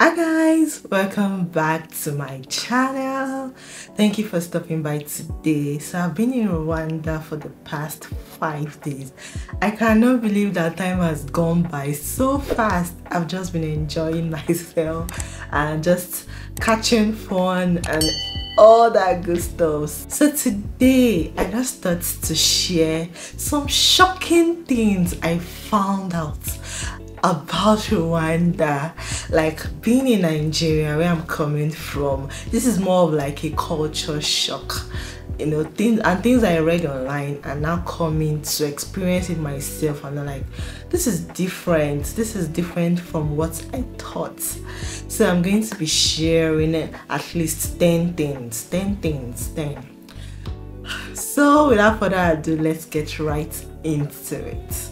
Hi guys, welcome back to my channel. Thank you for stopping by today. So I've been in Rwanda for the past 5 days. I cannot believe that time has gone by so fast. I've just been enjoying myself and just catching fun and all that good stuff. So today I just thought to share some shocking things I found out about Rwanda. Like being in Nigeria, where I'm coming from, this is more of like a culture shock. You know, things I read online and now coming to experience it myself, and I'm like, this is different. This is different from what I thought. So I'm going to be sharing at least 10 things. 10. So without further ado, let's get right into it.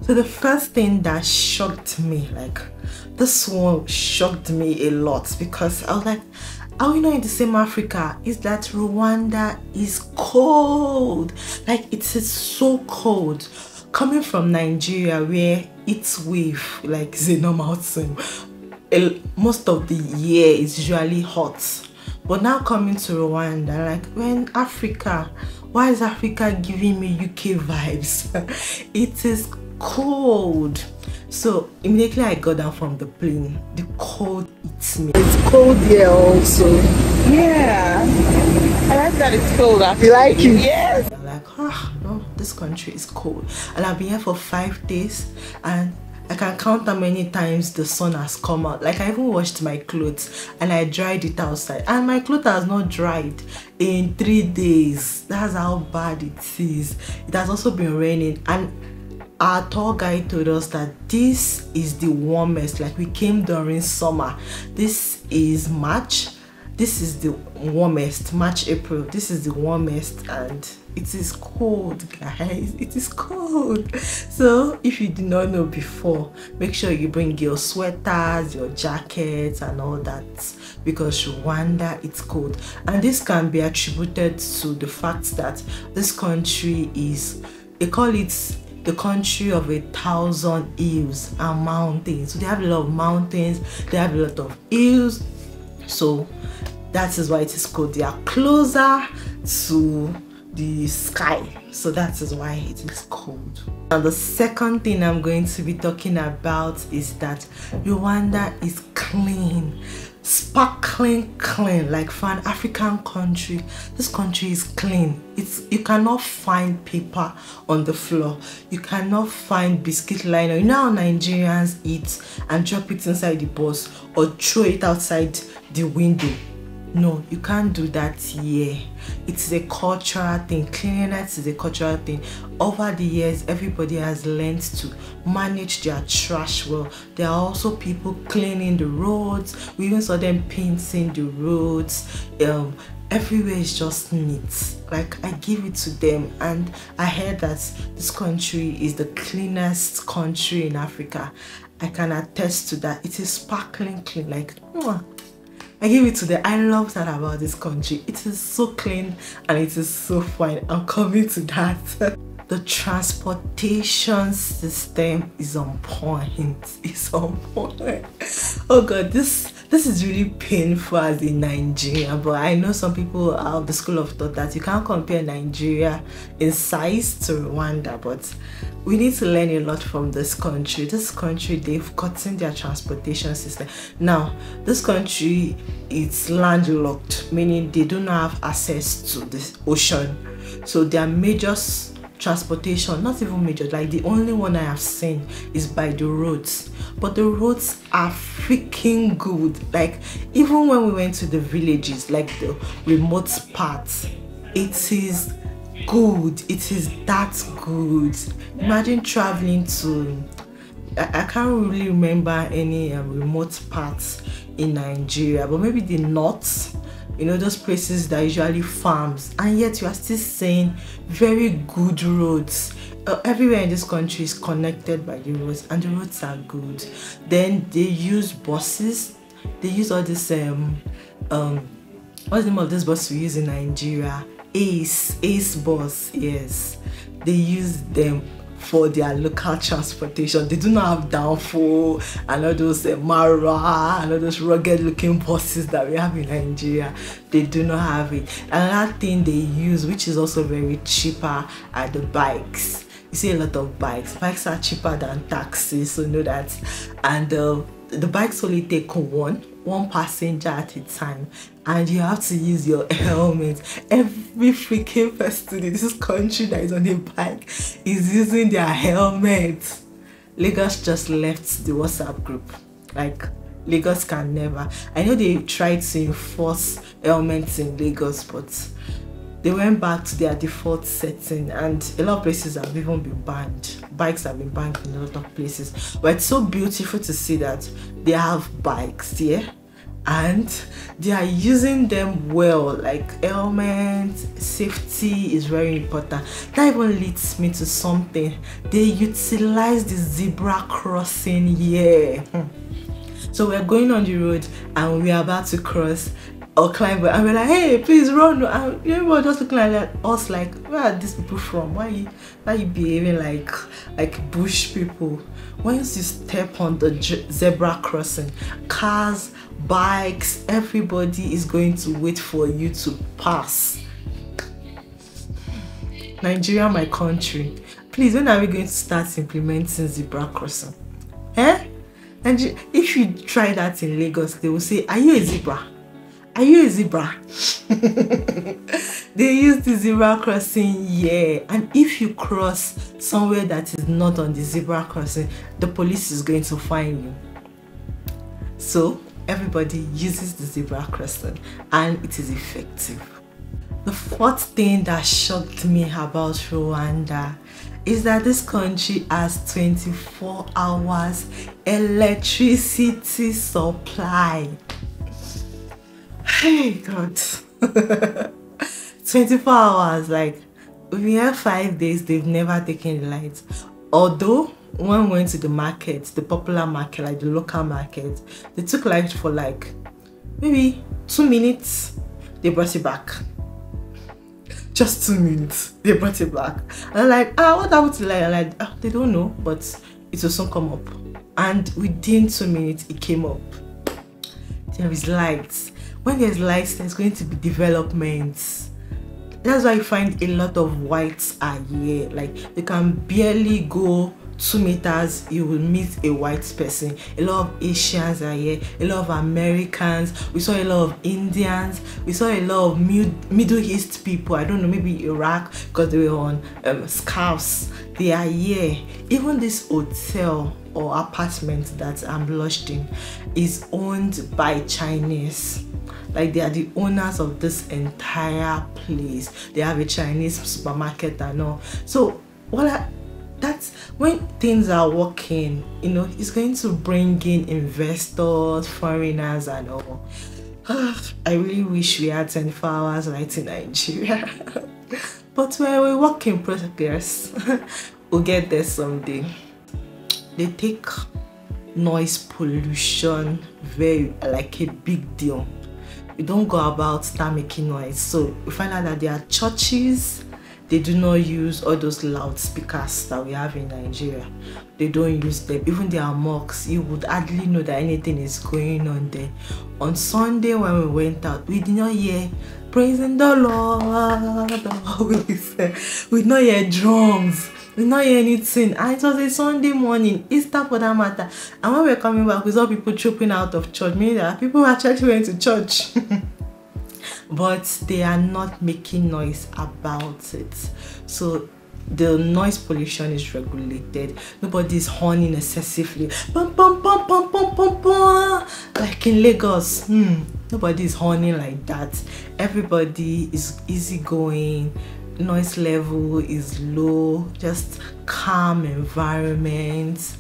So the first thing that shocked me, like this one shocked me a lot, because I was like, are we not in the same Africa? Is that Rwanda is cold. Like it is so cold. Coming from Nigeria where it's wave like is a normal thing. Most of the year is usually hot. But now coming to Rwanda, like when Africa, why is Africa giving me UK vibes? It is cold. So immediately I got down from the plane, the cold eats me. It's cold here also. Yeah, I like that it's cold. You like it? Yes. I'm like, no, this country is cold. And I've been here for 5 days and I can count how many times the sun has come out. Like I even washed my clothes and I dried it outside, and my clothes has not dried in 3 days. That's how bad it is. It has also been raining, and our tour guide told us that this is the warmest. Like we came during summer. This is March. This is the warmest. March, April. This is the warmest, and it is cold, guys. It is cold. So if you did not know before, make sure you bring your sweaters, your jackets and all that, because Rwanda, it's cold. And this can be attributed to the fact that this country is, they call it the country of 1,000 hills and mountains. So they have a lot of mountains, they have a lot of hills, so that is why it is cold. They are closer to the sky, so that is why it is cold. Now the second thing I'm going to be talking about is that Rwanda is clean, sparkling clean. Like for an African country, this country is clean. You cannot find paper on the floor, you cannot find biscuit liner. You know how Nigerians eat and drop it inside the bus or throw it outside the window? No, you can't do that here. It's a cultural thing. Cleanliness is a cultural thing. Over the years, everybody has learned to manage their trash well. There are also people cleaning the roads. We even saw them painting the roads. Everywhere is just neat. Like I give it to them, and I heard that this country is the cleanest country in Africa. I can attest to that. It is sparkling clean. Like I give it to them. I love that about this country. It is so clean and it is so fine. I'm coming to that. The transportation system is on point. It's on point. Oh god, this is really painful as a Nigerian, but I know some people are of the school of thought that you can't compare Nigeria in size to Rwanda, but we need to learn a lot from this country. This country, they've gotten their transportation system. Now, this country is landlocked, meaning they do not have access to the ocean. So their major transportation, not even major, like the only one I have seen is by the roads. But the roads are freaking good. Like even when we went to the villages, like the remote parts, it is good. It is that good. Imagine traveling to, I can't really remember any remote parts in Nigeria, but maybe the north, you know, those places that are usually farms, and yet you are still seeing very good roads. Everywhere in this country is connected by the roads, and the roads are good. Then they use buses. They use all this what's the name of this bus we use in Nigeria? Ace bus. Yes, they use them for their local transportation. They do not have downfall and all those Mara and all those rugged looking buses that we have in Nigeria. They do not have it. Another thing they use, which is also very cheaper, are the bikes. You see a lot of bikes. Bikes are cheaper than taxis, so know that. And the bikes only take one passenger at a time, and you have to use your helmet. Every freaking person in this country that is on a bike is using their helmet. Lagos just left the WhatsApp group. Like, Lagos can never. I know they tried to enforce helmets in Lagos, but they went back to their default setting, and a lot of places have even been banned. Bikes have been banned in a lot of places. But it's so beautiful to see that they have bikes here, and they are using them well. Like, helmet safety is very important. That even leads me to something. They utilize the zebra crossing here. So we're going on the road and we're about to cross or climb, and we're like, hey, please run. And everyone just looking at us like, where are these people from? Why you behaving like bush people? Once you step on the zebra crossing, cars, bikes, everybody is going to wait for you to pass. Nigeria, my country, please, when are we going to start implementing zebra crossing? And if you try that in Lagos, they will say, are you a zebra? Are you a zebra? They use the zebra crossing here, and if you cross somewhere that is not on the zebra crossing, the police is going to fine you. So everybody uses the zebra crossing, and it is effective. The fourth thing that shocked me about Rwanda is that this country has 24 hours electricity supply. Hey God. 24 hours, like, we have 5 days, they've never taken the lights. Although when we went to the market, the popular market, like the local market, they took light for like maybe 2 minutes, they brought it back. Just 2 minutes, they brought it back. And I'm like, what happened to the light? I'm like, they don't know, but it will soon come up. And within 2 minutes, it came up. There is lights. When there's lights, there's going to be developments. That's why you find a lot of whites are here. Like, they can barely go 2 meters, you will meet a white person. A lot of Asians are here, a lot of Americans. We saw a lot of Indians. We saw a lot of Middle East people. I don't know, maybe Iraq, because they were on scarves. They are here. Even this hotel or apartment that I'm lodged in is owned by Chinese. Like, they are the owners of this entire place. They have a Chinese supermarket and all. So that's when things are working, you know, it's going to bring in investors, foreigners and all. I really wish we had 24 hours light in Nigeria. But when we work in progress, we'll get there someday. They take noise pollution very like a big deal. You don't go about start making noise. So we find out that there are churches, they do not use all those loudspeakers that we have in Nigeria. They don't use them. Even their mosques, you would hardly know that anything is going on there. On Sunday when we went out, we did not hear praising the Lord. We did not hear drums. We did not hear anything. And it was a Sunday morning, Easter for that matter. And when we were coming back, we saw people trooping out of church, meaning that people actually went to church. But they are not making noise about it. So the noise pollution is regulated. Nobody is horning excessively. Bum, bum, bum, bum, bum, bum, bum. Like in Lagos, nobody is horning like that. Everybody is easygoing. Noise level is low. Just calm environment.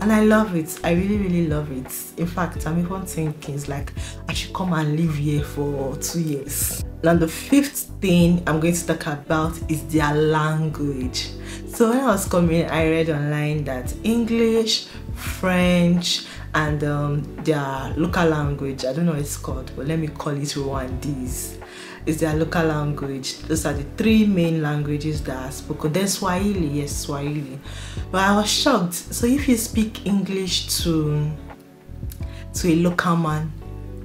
And I love it. I really, really love it. In fact, I'm even thinking it's like I should come and live here for 2 years. Now, the fifth thing I'm going to talk about is their language. So when I was coming, I read online that English, French, and their local language, I don't know what it's called, but let me call it Rwandese. is their local language. Those are the 3 main languages that are spoken. Then Swahili, yes, Swahili. But I was shocked. So if you speak English to a local man,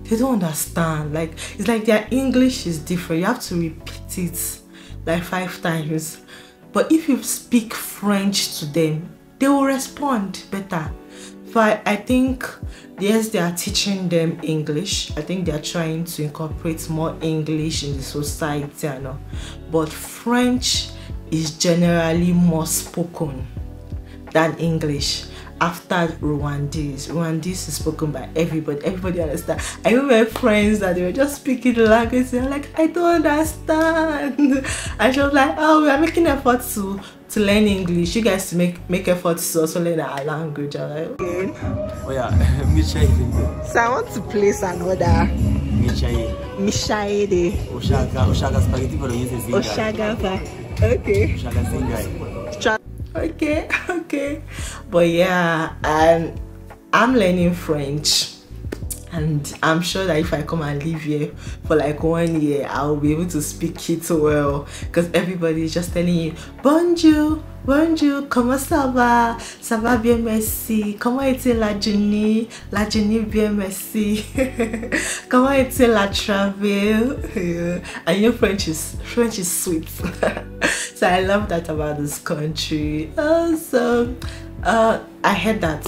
they don't understand. Like, it's like their English is different. You have to repeat it like 5 times. But if you speak French to them, they will respond better. But I think, yes, they are teaching them English. I think they are trying to incorporate more English in the society, I know. But French is generally more spoken than English. After Rwandese. Rwandese is spoken by everybody. Everybody understands. I remember my friends that they were just speaking the language. They're like, I don't understand. And she was like, oh, we are making efforts to learn English. You guys to make efforts to also learn our language. I'm like, okay. Oh yeah, So I want to place an order. Mishaede. Oshaga spaghetti bolognese. Oshaga. Okay. Oshaga singai. Okay. But yeah, I'm learning French, and I'm sure that if I come and live here for like 1 year, I'll be able to speak it well, because everybody is just telling you bonjour, comment ça va bien merci, comment était la journée bien merci, comment était la travel. And your French is sweet. So I love that about this country. Also, I heard that.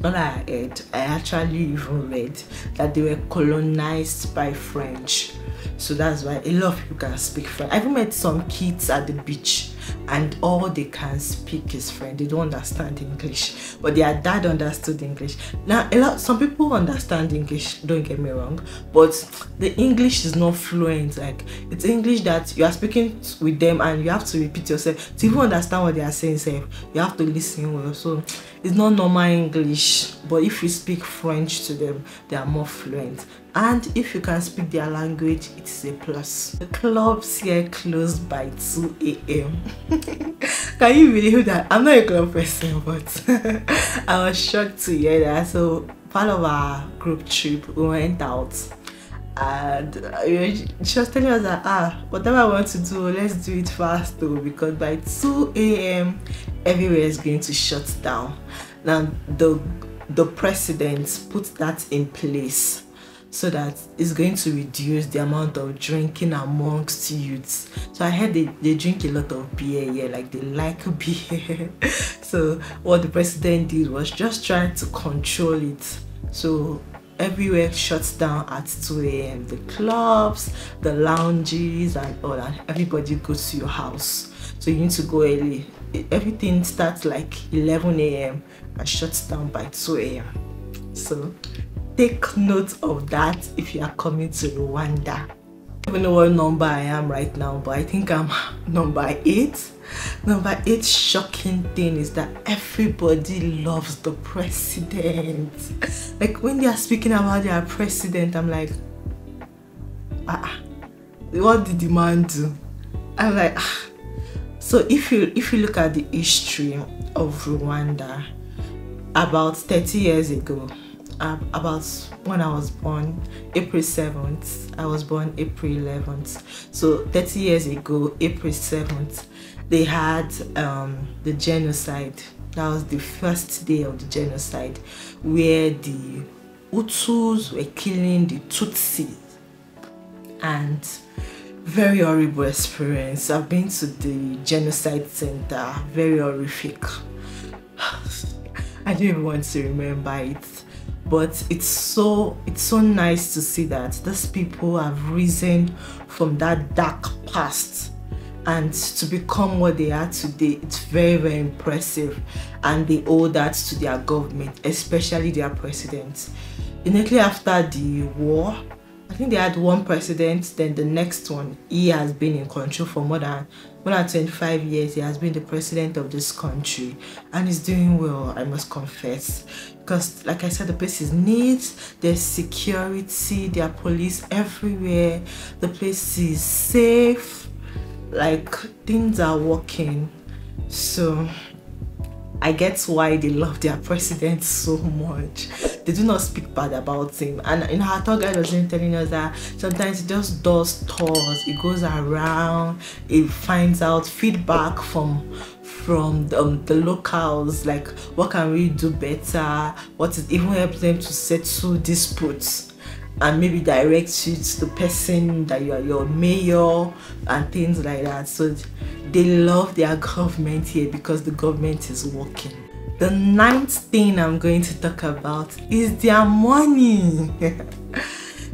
Not that I heard, I actually even read that they were colonized by French. So that's why a lot of people can speak French. I even met some kids at the beach and all they can speak is French. They don't understand English, but their dad understood English. Now some people understand English, don't get me wrong, but the English is not fluent. Like, it's English that you are speaking with them and you have to repeat yourself to even understand what they are saying. You have to listen well. So it's not normal English, but if you speak French to them, they are more fluent. And if you can speak their language, it's a plus. The clubs here closed by 2 a.m. Can you believe that? I'm not a club person, but I was shocked to hear that. So part of our group trip, we went out, and she was telling us that whatever I want to do, let's do it fast though, because by 2 a.m. everywhere is going to shut down. Now the president put that in place so that it's going to reduce the amount of drinking amongst youths. So I heard they drink a lot of beer here, like they like beer. So what the president did was just trying to control it. So everywhere shuts down at 2 a.m. The clubs, the lounges and all that. Everybody goes to your house. So you need to go early. Everything starts like 11 a.m. and shuts down by 2 a.m. So take note of that if you are coming to Rwanda. I don't even know what number I am right now, but I think I'm number 8. Number 8 shocking thing is that everybody loves the president. Like, when they are speaking about their president, I'm like, what did the man do? I'm like, So if you look at the history of Rwanda, about 30 years ago, about when I was born, April 7th, I was born April 11th. So 30 years ago, April 7th, they had the genocide. That was the first day of the genocide, where the Hutus were killing the Tutsis. And very horrible experience. I've been to the genocide center, very horrific. I don't even want to remember it. But it's so nice to see that these people have risen from that dark past and to become what they are today. It's very, very impressive, and they owe that to their government, especially their president. Immediately after the war, I think they had one president, then the next one, he has been in control for more than 25 years. He has been the president of this country, and he's doing well, I must confess. Because like I said, the place is neat, there's security, there are police everywhere, the place is safe, like things are working. So I get why they love their president so much. They do not speak bad about him. And in our tour guide was telling us that sometimes he just does tours. He goes around, he finds out feedback from the locals, like what can we do better, what is even helps them to settle disputes, and maybe direct you to the person that you are your mayor and things like that. So they love their government here because the government is working. The ninth thing I'm going to talk about is their money.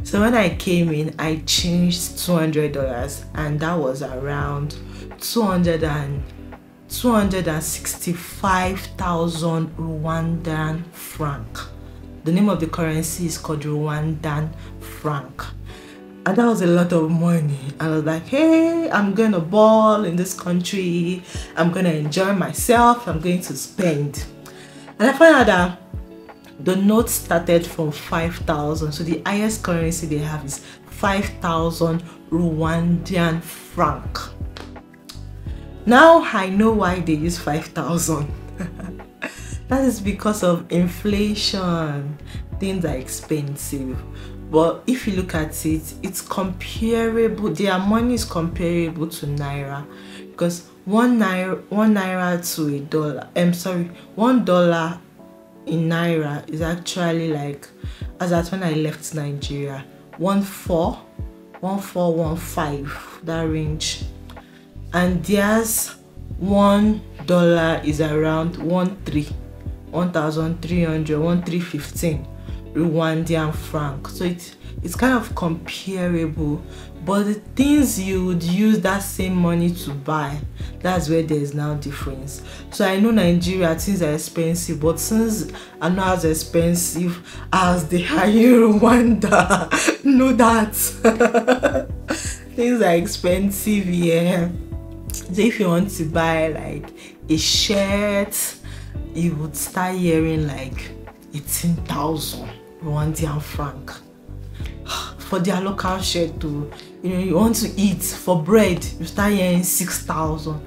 So when I came in, I changed $200, and that was around 265,000 Rwandan franc. The name of the currency is called Rwandan franc. And that was a lot of money. I was like, hey, I'm gonna ball in this country. I'm gonna enjoy myself. I'm going to spend. And I found out that the note started from 5,000. So the highest currency they have is 5,000 Rwandan franc. Now I know why they use 5,000. That is because of inflation. Things are expensive. But if you look at it, it's comparable. Their money is comparable to naira, because one naira to a dollar. $1 in naira is actually like, as at when I left Nigeria, 1415, that range. And theirs $1 is around 1315 Rwandan franc. So it's kind of comparable, but the things you would use that same money to buy, that's where there's now difference. So I know Nigeria things are expensive, but since are not as expensive as they are in Rwanda, know that things are expensive here. So if you want to buy like a shirt, you would start hearing like 18,000 Rwandan franc for their local shirt. To you want to eat for bread, you start hearing 6,000.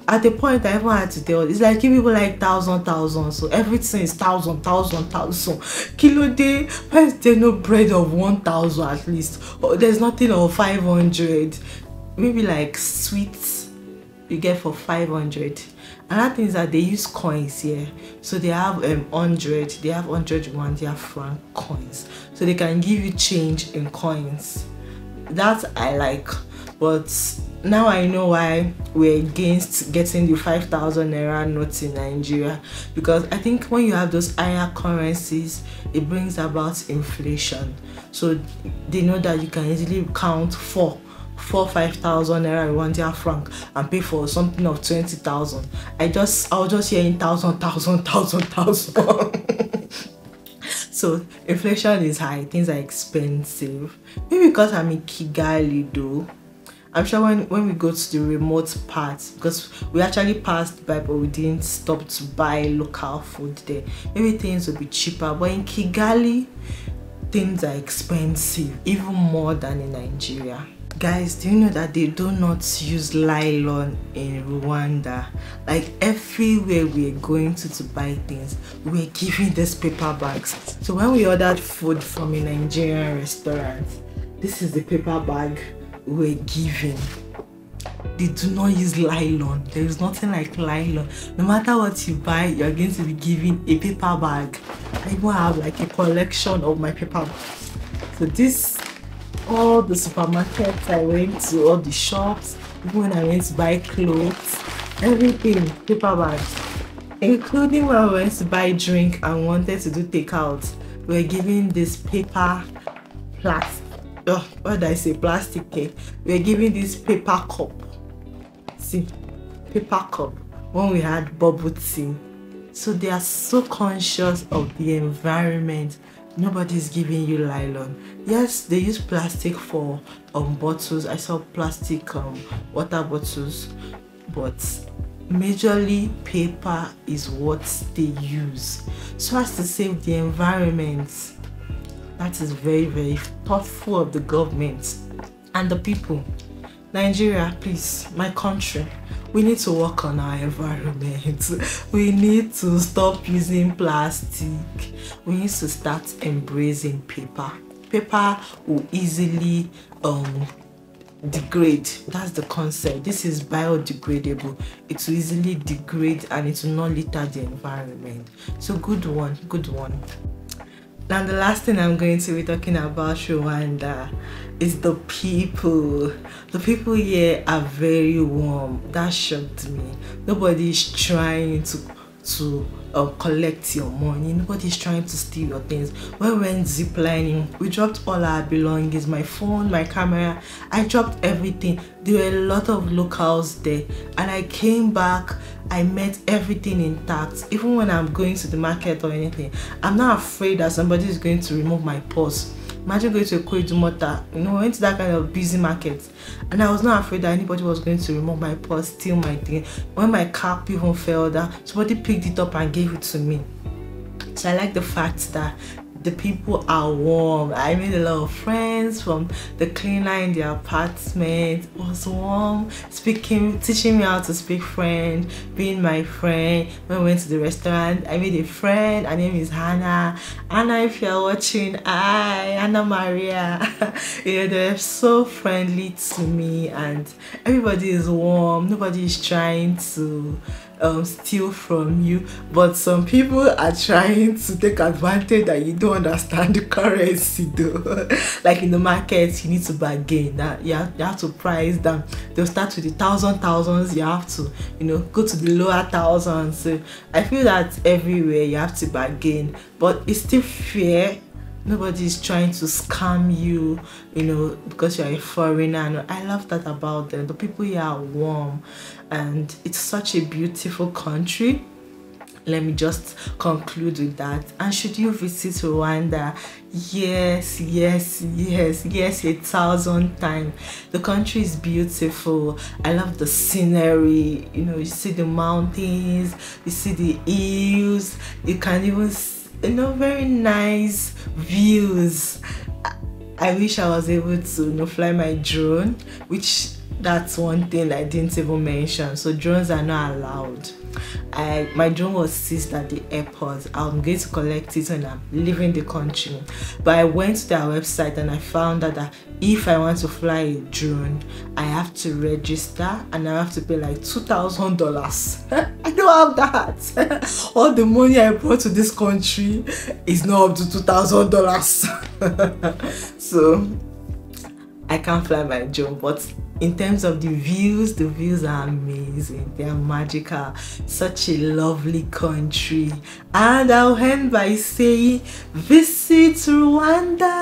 At the point I even had to tell, it's like give people like 1,000. So everything is 1,000. Kilo day, why is there no bread of 1,000 at least? Or there's nothing of 500. Maybe like sweets you get for 500. Another thing is that they use coins here. So they have 100 Rwandan franc coins, so they can give you change in coins. That I like. But now I know why we're against getting the 5,000 naira notes in Nigeria, because I think when you have those higher currencies, it brings about inflation. So they know that you can easily count 5,000 naira Rwandan franc and pay for something of 20,000. I was just hearing 1,000. So inflation is high, things are expensive. Maybe because I'm in Kigali though. I'm sure when we go to the remote parts, because we actually passed by but we didn't stop to buy local food there, maybe things will be cheaper. But in Kigali, things are expensive, even more than in Nigeria. Guys, do you know that they do not use nylon in Rwanda? Like everywhere we're going to buy things, we're giving these paper bags. So when we ordered food from a Nigerian restaurant, this is the paper bag we're giving. They do not use nylon. There is nothing like nylon. No matter what you buy, you're going to be given a paper bag. I even have like a collection of my paper bags. So this, all the supermarkets I went to, all the shops, even when I went to buy clothes, everything, paper bags. Including when I went to buy drink and wanted to do takeout, we're giving this paper plastic. Oh, what did I say? Plastic cake. We're giving this paper cup. See, paper cup. When we had bubble tea. So they are so conscious of the environment. Nobody's giving you nylon. Yes, they use plastic for bottles. I saw plastic water bottles, but majorly paper is what they use so as to save the environment. That is very, very thoughtful of the government and the people. Nigeria, please, my country, we need to work on our environment. We need to stop using plastic. We need to start embracing paper. Paper will easily degrade. That's the concept. This is biodegradable. It will easily degrade and it will not litter the environment. So good one. Now the last thing I'm going to be talking about Rwanda is the people. The people here are very warm. That shocked me. Nobody is trying to collect your money. Nobody's trying to steal your things. When we went ziplining, we dropped all our belongings, my phone, my camera. I dropped everything. There were a lot of locals there, and I came back. I met everything intact. Even when I'm going to the market or anything, I'm not afraid that somebody is going to remove my purse. Imagine going to a Koidumota, we went to that kind of busy market, and I was not afraid that anybody was going to remove my purse, steal my thing. When my cap even fell down, somebody picked it up and gave it to me. So I like the fact that the people are warm. I made a lot of friends from the cleaner in the apartment. It was warm, teaching me how to speak French, being my friend. When we went to the restaurant, I made a friend. Her name is Hannah. Hannah, if you're watching, hi, Anna Maria. They're so friendly to me, and everybody is warm. Nobody is trying to steal from you, but some people are trying to take advantage that you don't understand the currency though. Like in the market, you need to bargain. That you have to price them. They'll start with the thousands. You have to go to the lower thousands. So I feel that everywhere you have to bargain, but it's still fair. Nobody is trying to scam you, because you're a foreigner. And I love that about them. The people here are warm, and it's such a beautiful country. Let me just conclude with that. And should you visit Rwanda? Yes, 1,000 times. The country is beautiful. I love the scenery. You see the mountains, you see the hills, you can even very nice views. I wish I was able to fly my drone, which that's one thing I didn't even mention. So drones are not allowed. My drone was seized at the airport. I'm going to collect it when I'm leaving the country, but I went to their website and I found out that if I want to fly a drone, I have to register and I have to pay like $2,000. I don't have that. All the money I brought to this country is not up to $2,000. So I can't fly my drone. But in terms of the views are amazing. They are magical. Such a lovely country. And I'll end by saying, visit Rwanda.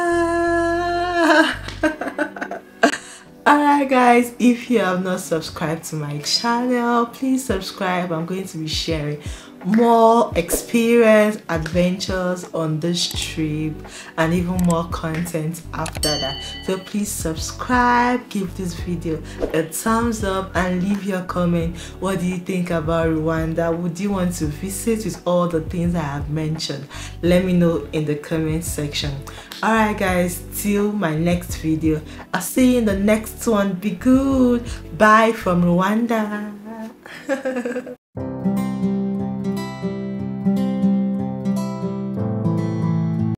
Alright guys, if you have not subscribed to my channel, please subscribe. I'm going to be sharing more experience, adventures on this trip, and even more content after that. So please subscribe, give this video a thumbs up, and leave your comment. What do you think about Rwanda? Would you want to visit with all the things I have mentioned? Let me know in the comment section. Alright guys, till my next video. I'll see you in the next one. Be good. Bye from Rwanda.